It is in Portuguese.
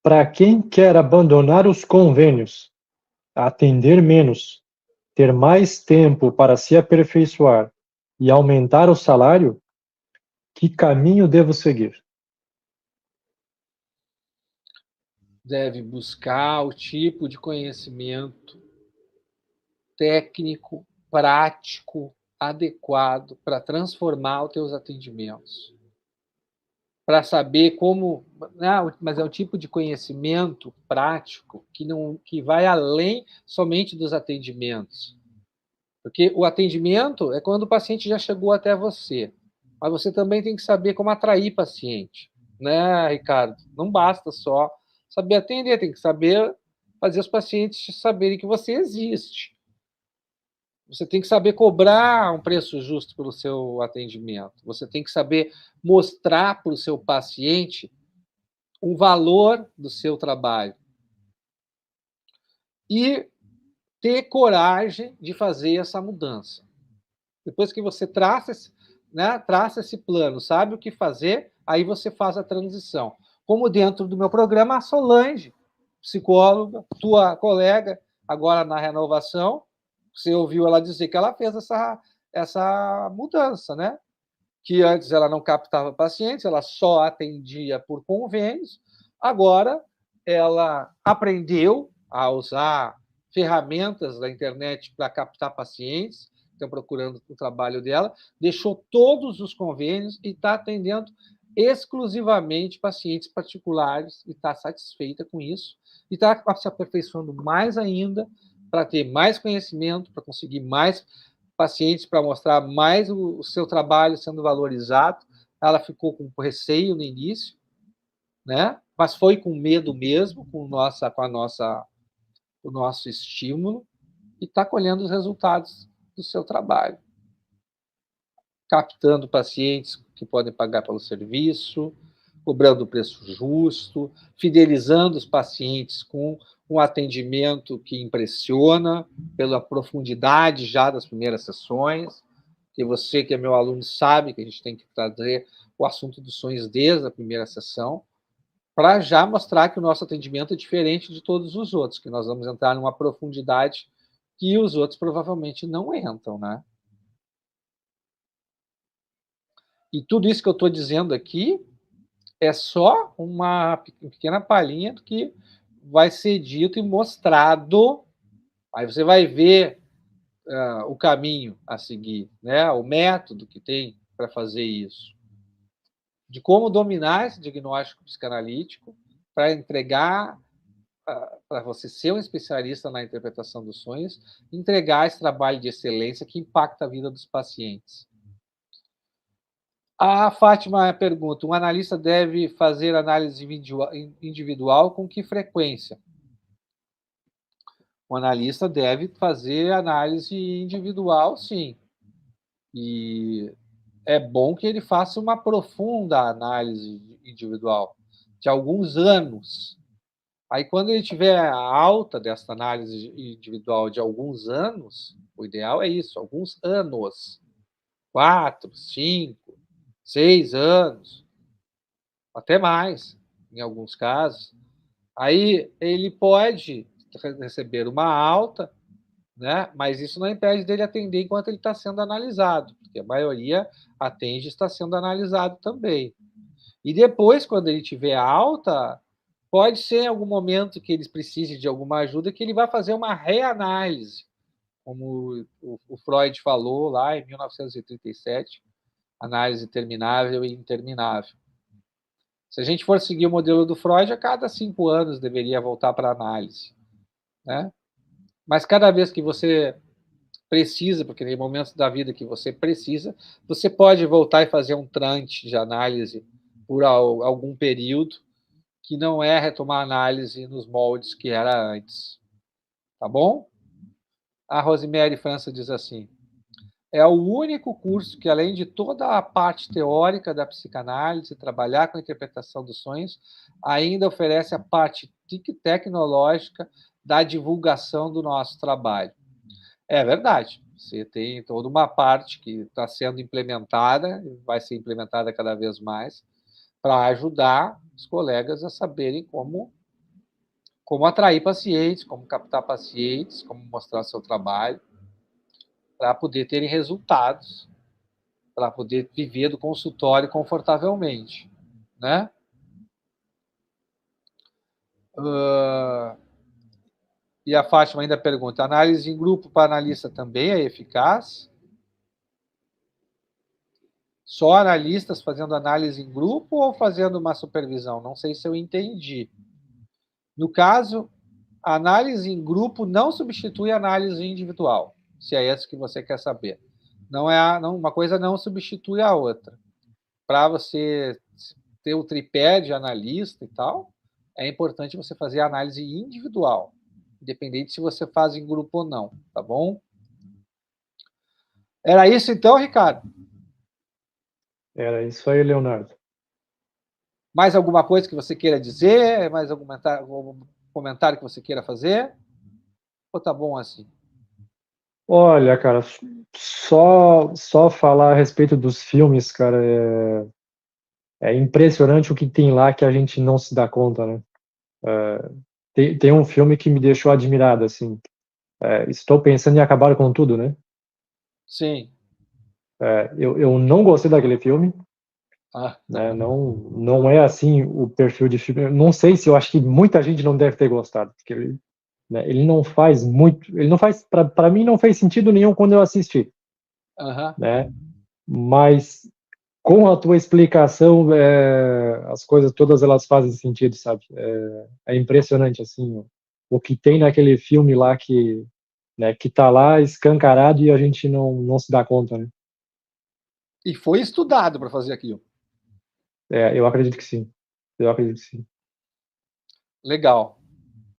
Para quem quer abandonar os convênios, atender menos, ter mais tempo para se aperfeiçoar e aumentar o salário, que caminho devo seguir? Deve buscar o tipo de conhecimento técnico, prático, adequado para transformar os teus atendimentos. Para saber como, mas é um tipo de conhecimento prático que vai além somente dos atendimentos. Porque o atendimento é quando o paciente já chegou até você. Mas você também tem que saber como atrair paciente, né, Ricardo? Não basta só saber atender, tem que saber fazer os pacientes saberem que você existe. Você tem que saber cobrar um preço justo pelo seu atendimento. Você tem que saber mostrar para o seu paciente o valor do seu trabalho. E ter coragem de fazer essa mudança. Depois que você traça esse plano, sabe o que fazer, aí você faz a transição. Como dentro do meu programa, a Solange, psicóloga, tua colega, agora na renovação, você ouviu ela dizer que ela fez essa mudança, né? Que antes ela não captava pacientes, ela só atendia por convênios, agora ela aprendeu a usar ferramentas da internet para captar pacientes, estão procurando o trabalho dela, deixou todos os convênios e está atendendo exclusivamente pacientes particulares e está satisfeita com isso e está se aperfeiçoando mais ainda para ter mais conhecimento, para conseguir mais pacientes, para mostrar mais o seu trabalho sendo valorizado. Ela ficou com receio no início, né? Mas foi com medo mesmo, com o nosso estímulo, e está colhendo os resultados do seu trabalho, captando pacientes que podem pagar pelo serviço, cobrando o preço justo, fidelizando os pacientes com um atendimento que impressiona pela profundidade já das primeiras sessões, que você, que é meu aluno, sabe que a gente tem que trazer o assunto dos sonhos desde a primeira sessão, para já mostrar que o nosso atendimento é diferente de todos os outros, que nós vamos entrar numa profundidade que os outros provavelmente não entram, né? E tudo isso que eu estou dizendo aqui é só uma pequena palhinha do que vai ser dito e mostrado. Aí você vai ver o caminho a seguir, né? O método que tem para fazer isso. De como dominar esse diagnóstico psicanalítico para entregar, para você ser um especialista na interpretação dos sonhos, entregar esse trabalho de excelência que impacta a vida dos pacientes. A Fátima pergunta: um analista deve fazer análise individual com que frequência? O analista deve fazer análise individual, sim. E é bom que ele faça uma profunda análise individual, de alguns anos. Aí, quando ele tiver a alta dessa análise individual de alguns anos, o ideal é isso, alguns anos. 4, 5, 6 anos, até mais, em alguns casos. Aí ele pode receber uma alta, né? Mas isso não impede dele atender enquanto ele está sendo analisado, porque a maioria atende e está sendo analisado também. E depois, quando ele tiver alta, pode ser em algum momento que ele precise de alguma ajuda, que ele vai fazer uma reanálise, como o Freud falou lá em 1937, análise terminável e interminável. Se a gente for seguir o modelo do Freud, a cada 5 anos deveria voltar para a análise, né? Mas cada vez que você precisa, porque tem momentos da vida que você precisa, você pode voltar e fazer um trante de análise por algum período, que não é retomar a análise nos moldes que era antes. Tá bom? A Rosemary França diz assim: é o único curso que, além de toda a parte teórica da psicanálise, trabalhar com a interpretação dos sonhos, ainda oferece a parte tecnológica da divulgação do nosso trabalho. É verdade. Você tem toda uma parte que está sendo implementada, vai ser implementada cada vez mais, para ajudar os colegas a saberem como atrair pacientes, como captar pacientes, como mostrar seu trabalho, para poder terem resultados, para poder viver do consultório confortavelmente, né? E a Fátima ainda pergunta: análise em grupo para analista também é eficaz? Só analistas fazendo análise em grupo ou fazendo uma supervisão? Não sei se eu entendi. No caso, a análise em grupo não substitui a análise individual, se é isso que você quer saber. Uma coisa não substitui a outra. Para você ter o tripé de analista e tal, é importante você fazer a análise individual, independente se você faz em grupo ou não, tá bom? Era isso então, Ricardo? Era isso aí, Leonardo. Mais alguma coisa que você queira dizer? Mais algum comentário que você queira fazer? Ou tá bom assim? Olha, cara, só falar a respeito dos filmes, cara, é impressionante o que tem lá que a gente não se dá conta, né? Tem um filme que me deixou admirado, assim. Estou pensando em acabar com tudo, né? Sim. Eu não gostei daquele filme, Ah. né? Não é assim o perfil de filme. Eu não sei se eu acho que muita gente não deve ter gostado, porque ele não faz muito, ele não faz, para mim não fez sentido nenhum quando eu assisti, né? Mas com a tua explicação, as coisas todas elas fazem sentido, sabe? É impressionante assim o que tem naquele filme lá que, né, que tá lá escancarado e a gente não se dá conta, né? E foi estudado para fazer aquilo. Eu acredito que sim. Eu acredito que sim. Legal.